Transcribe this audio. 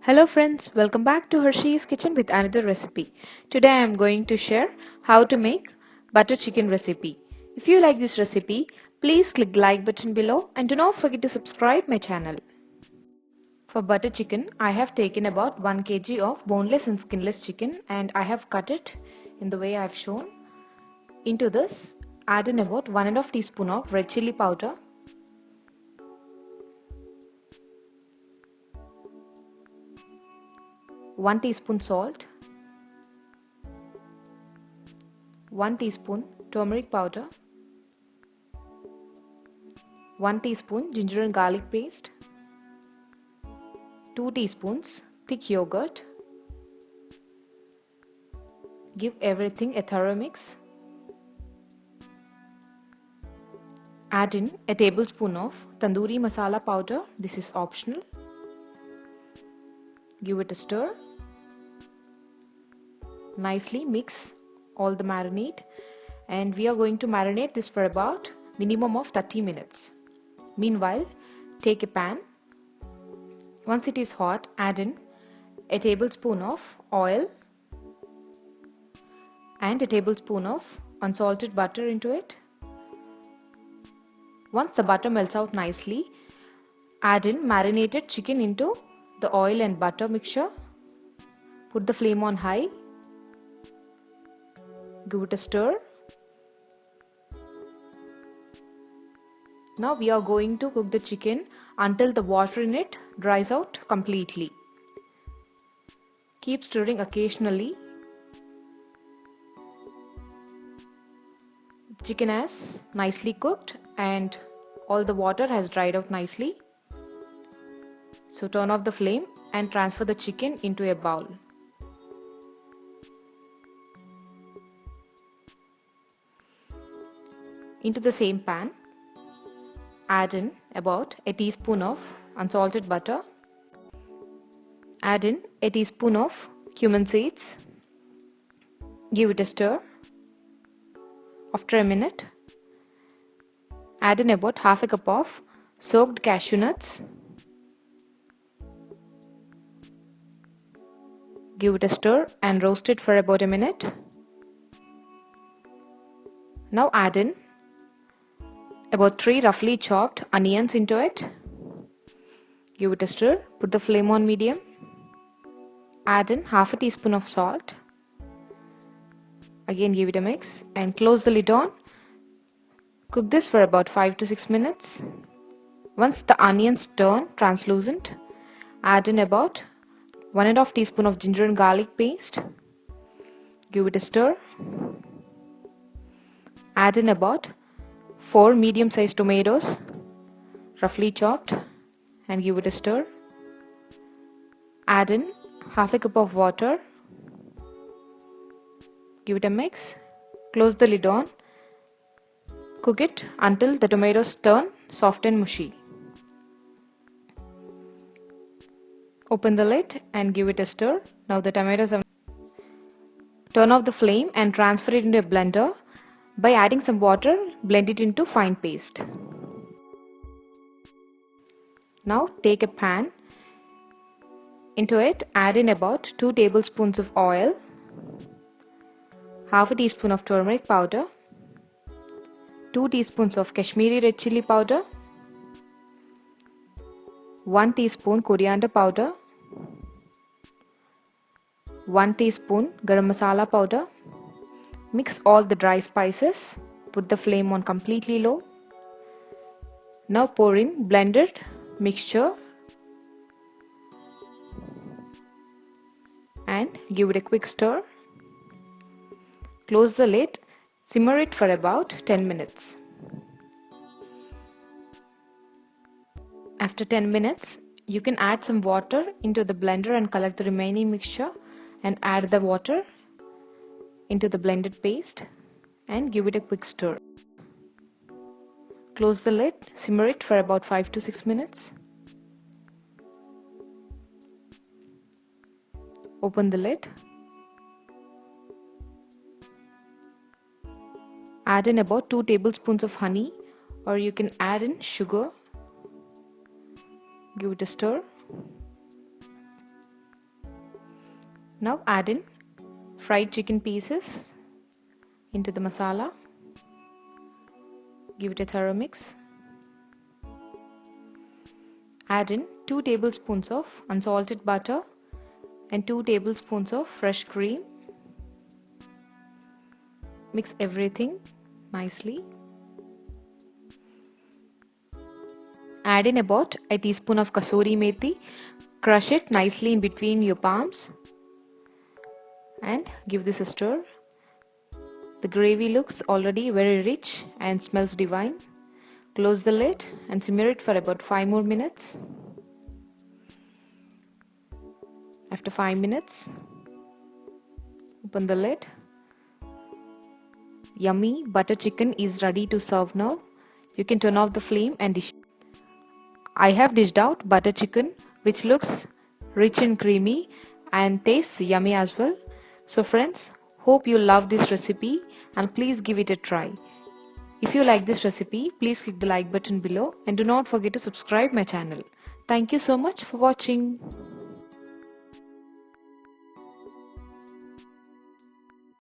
Hello friends, welcome back to Harshis kitchen with another recipe. Today I am going to share how to make butter chicken recipe. If you like this recipe, please click the like button below and do not forget to subscribe my channel. For butter chicken, I have taken about 1 kg of boneless and skinless chicken and I have cut it in the way I have shown. Into this, add in about 1½ teaspoon of red chilli powder, 1 teaspoon salt, 1 teaspoon turmeric powder, 1 teaspoon ginger and garlic paste, 2 teaspoons thick yogurt. Give everything a thorough mix. Add in a tablespoon of tandoori masala powder. This is optional. Give it a stir. Nicely mix all the marinade, and we are going to marinate this for about minimum of 30 minutes. Meanwhile, take a pan. Once it is hot, add in a tablespoon of oil and a tablespoon of unsalted butter into it. Once the butter melts out nicely, add in marinated chicken into the oil and butter mixture. Put the flame on high. Give it a stir. Now we are going to cook the chicken until the water in it dries out completely. Keep stirring occasionally. Chicken has nicely cooked and all the water has dried out nicely. So turn off the flame and transfer the chicken into a bowl. Into the same pan, add in about a teaspoon of unsalted butter. Add in a teaspoon of cumin seeds. Give it a stir. After a minute, add in about half a cup of soaked cashew nuts. Give it a stir and roast it for about a minute. Now add in about 3 roughly chopped onions into it. Give it a stir. Put the flame on medium. Add in half a teaspoon of salt. Again give it a mix and close the lid on. Cook this for about 5 to 6 minutes. Once the onions turn translucent, add in about 1½ teaspoon of ginger and garlic paste. Give it a stir. Add in about 4 medium-sized tomatoes, roughly chopped, and give it a stir. Add in half a cup of water. Give it a mix. Close the lid on. Cook it until the tomatoes turn soft and mushy. Open the lid and give it a stir. Now the tomatoes have. Turn off the flame and transfer it into a blender. By adding some water, blend it into fine paste. Now take a pan. Into it, add in about 2 tablespoons of oil, half a teaspoon of turmeric powder, 2 teaspoons of Kashmiri red chilli powder, 1 teaspoon coriander powder, 1 teaspoon garam masala powder. Mix all the dry spices. Put the flame on completely low. Now pour in blended mixture and give it a quick stir. Close the lid. Simmer it for about 10 minutes. After 10 minutes, you can add some water into the blender and collect the remaining mixture and add the water into the blended paste and give it a quick stir. Close the lid, simmer it for about 5 to 6 minutes. Open the lid. Add in about 2 tablespoons of honey, or you can add in sugar. Give it a stir. Now add in fried chicken pieces into the masala. Give it a thorough mix. Add in 2 tablespoons of unsalted butter and 2 tablespoons of fresh cream. Mix everything nicely. Add in about a teaspoon of kasuri methi. Crush it nicely in between your palms and give this a stir. The gravy looks already very rich and smells divine. Close the lid and simmer it for about 5 more minutes. After 5 minutes, open the lid. Yummy butter chicken is ready to serve now. You can turn off the flame and dish. I have dished out butter chicken which looks rich and creamy and tastes yummy as well. So friends, hope you love this recipe and please give it a try. If you like this recipe, please click the like button below and do not forget to subscribe my channel. Thank you so much for watching.